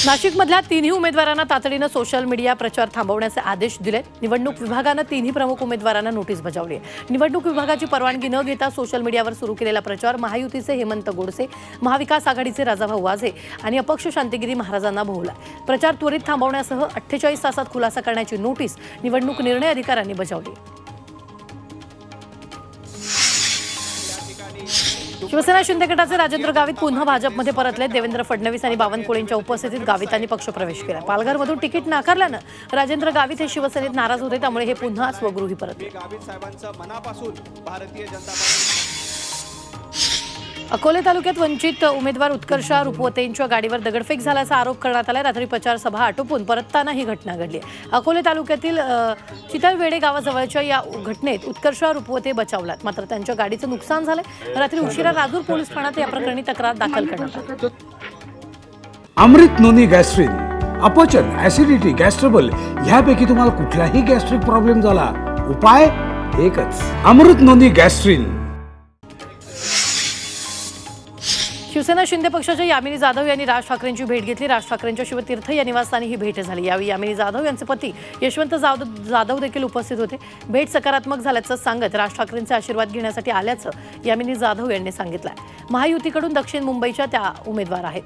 नाशिकमधल्या तिन्ही उमेदवारांना तातडीने सोशल मीडिया प्रचार थांबवण्याचे आदेश दिले। निवडणूक विभागाने तिन्ही प्रमुख उमेदवारांना नोटीस बजावली आहे। निवडणूक विभागाची परवानगी न घेता सोशल मीडियावर सुरू केलेला प्रचार महायुतीचे हेमंत गोडसे, महाविकास आघाडीचे राजाभाऊ वाझे आणि अपक्ष शांतिगिरी महाराजांना भोवला। प्रचार त्वरित थांबवण्यासह 48 तासात खुलासा करण्याची नोटीस निवडणूक निर्णय अधिकाऱ्यांनी बजावली। शिवसेना शिंदे गटाचे राजेंद्र गावित पुन्हा भाजपमध्ये परतले। देवेंद्र फडणवीस आणि बावनकुळेंच्या उपस्थितीत गावितांनी पक्षप्रवेश केला। पालघरमधून तिकीट नाकारल्याने राजेंद्र गावित हे शिवसेनेत नाराज होते, त्यामुळे हे पुन्हा स्वगृही परतले। गावित साहेबांचं मनापासून भारतीय जनता पार्टी। अकोले तालुक्यात वंचित उमेदवार उत्कर्ष रुपवतेंच्या गाडीवर दगडफेक झाल्याचा आरोप करण्यात आला। रात्री प्रचार सभा आटोपून परतताना ही घटना घडली। अकोले तालुक्यातील चितळवेडे गावाजवळच्या या घटनेत उत्कर्ष रुपवते बचावलात, मात्र त्यांच्या गाडीचं नुकसान झालंय। रात्री उशिरा राजूर पोलीस ठाण्यात या प्रकरणी तक्रार दाखल करण्यात आली। अमृत नोनी गॅस्ट्रिन, अपचन, ऍसिडिटी, गॅस्ट्रबल ह्यापैकी तुम्हाला कुठलाही गॅस्ट्रिक प्रॉब्लेम झाला, उपाय एकच, अमृत नोनी गॅस्ट्रिन। शिवसेना शिंदे पक्षाच्या यामिनी जाधव यांनी राज ठाकरेंची भेट घेतली। राज ठाकरेंच्या शिवतीर्थ या निवासस्थानी ही भेट झाली। यावेळी यामिनी जाधव यांचे पती यशवंत जाधव देखील उपस्थित होते। भेट सकारात्मक झाल्याचं सांगत राज ठाकरेंचे आशीर्वाद घेण्यासाठी आल्याचं यामिनी जाधव यांनी सांगितलं। महायुतीकडून दक्षिण मुंबईच्या त्या उमेदवार आहेत।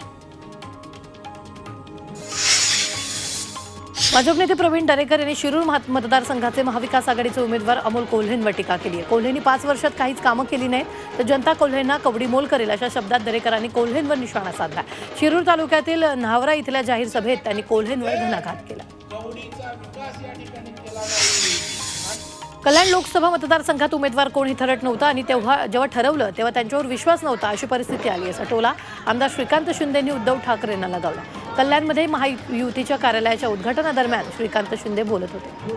भाजप नेते प्रवीण दरेकर यांनी शिरूर मतदारसंघाचे महाविकास आघाडीचे उमेदवार अमोल कोल्हेंवर टीका केली आहे। कोल्हेंनी 5 वर्षात काहीच कामं केली नाहीत, तर जनता कोल्हेंना कवडी मोल करेल अशा शब्दात दरेकरांनी कोल्हेंवर निशाणा साधला। शिरूर तालुक्यातील न्हावरा इथल्या जाहीर सभेत त्यांनी कोल्हेंवर घणाघात केला। कल्याण लोकसभा मतदारसंघात उमेदवार कोणी ठरत नव्हता आणि जेव्हा ठरवलं तेव्हा त्यांच्यावर विश्वास नव्हता अशी परिस्थिती आली, असा टोला आमदार श्रीकांत शिंदेंनी उद्धव ठाकरेंना लगावला। कल्याणमध्ये महायुतीच्या कार्यालयाच्या उद्घाटनादरम्यान श्रीकांत शिंदे बोलत होते।